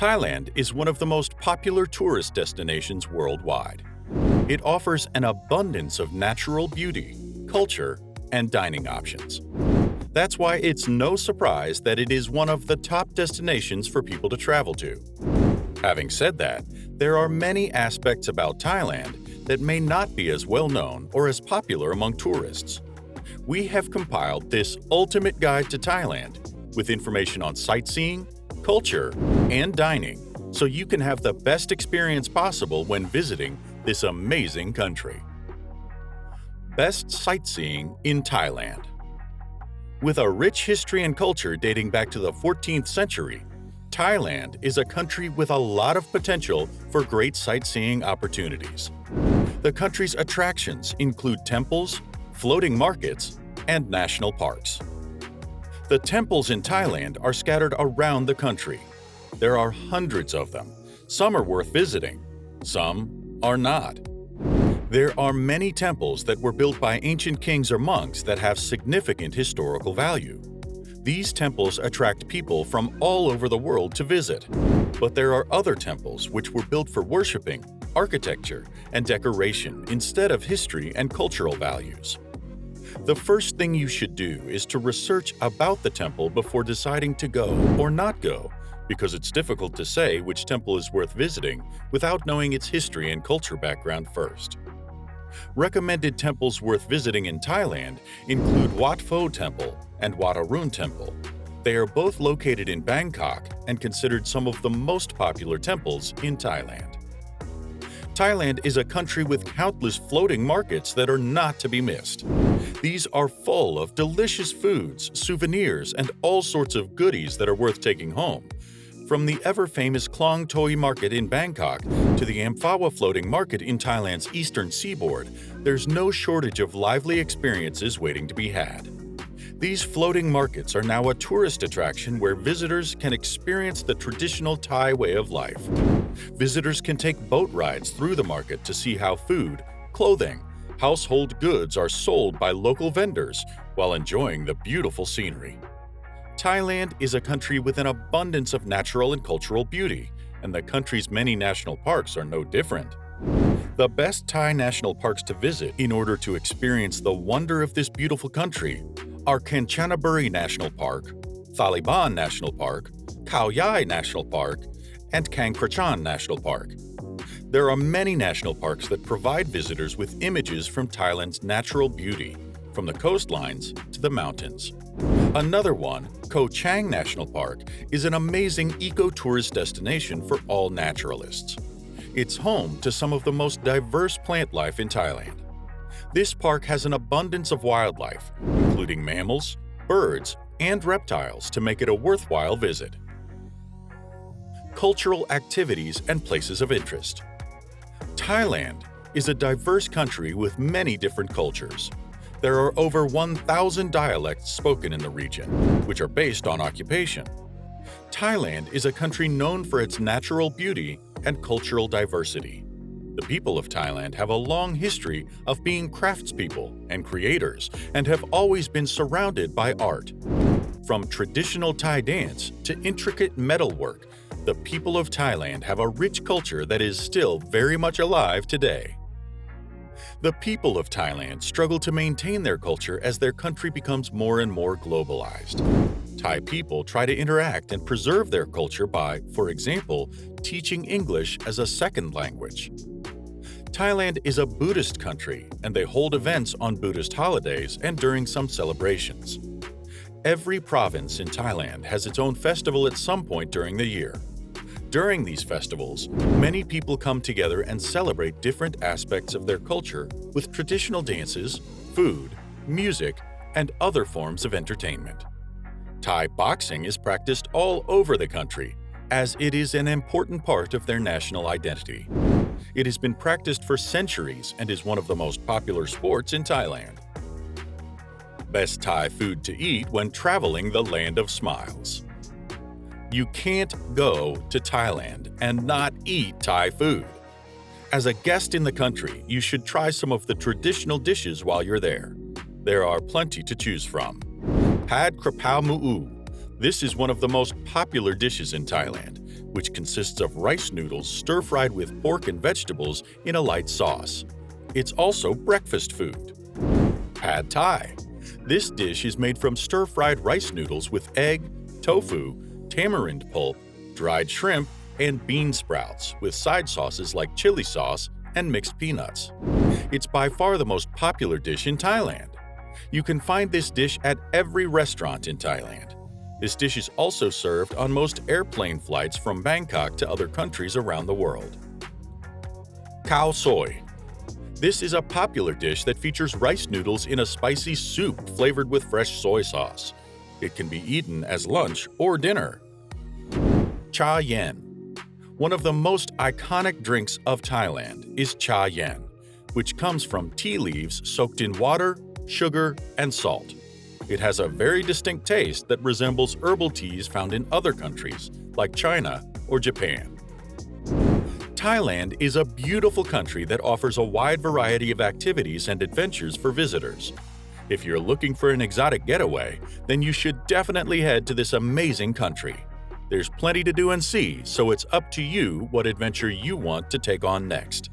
Thailand is one of the most popular tourist destinations worldwide. It offers an abundance of natural beauty, culture, and dining options. That's why it's no surprise that it is one of the top destinations for people to travel to. Having said that, there are many aspects about Thailand that may not be as well known or as popular among tourists. We have compiled this ultimate guide to Thailand with information on sightseeing, culture, and dining, so you can have the best experience possible when visiting this amazing country. Best sightseeing in Thailand. With a rich history and culture dating back to the 14th century, Thailand is a country with a lot of potential for great sightseeing opportunities. The country's attractions include temples, floating markets, and national parks. The temples in Thailand are scattered around the country. There are hundreds of them. Some are worth visiting, some are not. There are many temples that were built by ancient kings or monks that have significant historical value. These temples attract people from all over the world to visit. But there are other temples which were built for worshiping, architecture, and decoration instead of history and cultural values. The first thing you should do is to research about the temple before deciding to go or not go, because it's difficult to say which temple is worth visiting without knowing its history and culture background first. Recommended temples worth visiting in Thailand include Wat Pho Temple and Wat Arun Temple. They are both located in Bangkok and considered some of the most popular temples in Thailand. Thailand is a country with countless floating markets that are not to be missed. These are full of delicious foods, souvenirs, and all sorts of goodies that are worth taking home. From the ever-famous Klong Toi Market in Bangkok to the Amphawa Floating Market in Thailand's eastern seaboard, there's no shortage of lively experiences waiting to be had. These floating markets are now a tourist attraction where visitors can experience the traditional Thai way of life. Visitors can take boat rides through the market to see how food, clothing, household goods are sold by local vendors while enjoying the beautiful scenery. Thailand is a country with an abundance of natural and cultural beauty, and the country's many national parks are no different. The best Thai national parks to visit in order to experience the wonder of this beautiful country are Kanchanaburi National Park, Thaliban National Park, Khao Yai National Park, and Kang Krachan National Park. There are many national parks that provide visitors with images from Thailand's natural beauty, from the coastlines to the mountains. Another one, Koh Chang National Park, is an amazing eco-tourist destination for all naturalists. It's home to some of the most diverse plant life in Thailand. This park has an abundance of wildlife, including mammals, birds, and reptiles to make it a worthwhile visit. Cultural activities and places of interest. Thailand is a diverse country with many different cultures. There are over 1,000 dialects spoken in the region, which are based on occupation. Thailand is a country known for its natural beauty and cultural diversity. The people of Thailand have a long history of being craftspeople and creators and have always been surrounded by art. From traditional Thai dance to intricate metalwork, the people of Thailand have a rich culture that is still very much alive today. The people of Thailand struggle to maintain their culture as their country becomes more and more globalized. Thai people try to interact and preserve their culture by, for example, teaching English as a second language. Thailand is a Buddhist country, and they hold events on Buddhist holidays and during some celebrations. Every province in Thailand has its own festival at some point during the year. During these festivals, many people come together and celebrate different aspects of their culture with traditional dances, food, music, and other forms of entertainment. Thai boxing is practiced all over the country, as it is an important part of their national identity. It has been practiced for centuries and is one of the most popular sports in Thailand. Best Thai food to eat when traveling the Land of Smiles. You can't go to Thailand and not eat Thai food. As a guest in the country, you should try some of the traditional dishes while you're there. There are plenty to choose from. Pad Krapao Mu'u. This is one of the most popular dishes in Thailand. which consists of rice noodles stir-fried with pork and vegetables in a light sauce. It's also breakfast food. Pad Thai. This dish is made from stir-fried rice noodles with egg, tofu, tamarind pulp, dried shrimp, and bean sprouts with side sauces like chili sauce and mixed peanuts. It's by far the most popular dish in Thailand. You can find this dish at every restaurant in Thailand. This dish is also served on most airplane flights from Bangkok to other countries around the world. Khao Soi. This is a popular dish that features rice noodles in a spicy soup flavored with fresh soy sauce. It can be eaten as lunch or dinner. Cha Yen. One of the most iconic drinks of Thailand is cha yen, which comes from tea leaves soaked in water, sugar, and salt. It has a very distinct taste that resembles herbal teas found in other countries, like China or Japan. Thailand is a beautiful country that offers a wide variety of activities and adventures for visitors. If you're looking for an exotic getaway, then you should definitely head to this amazing country. There's plenty to do and see, so it's up to you what adventure you want to take on next.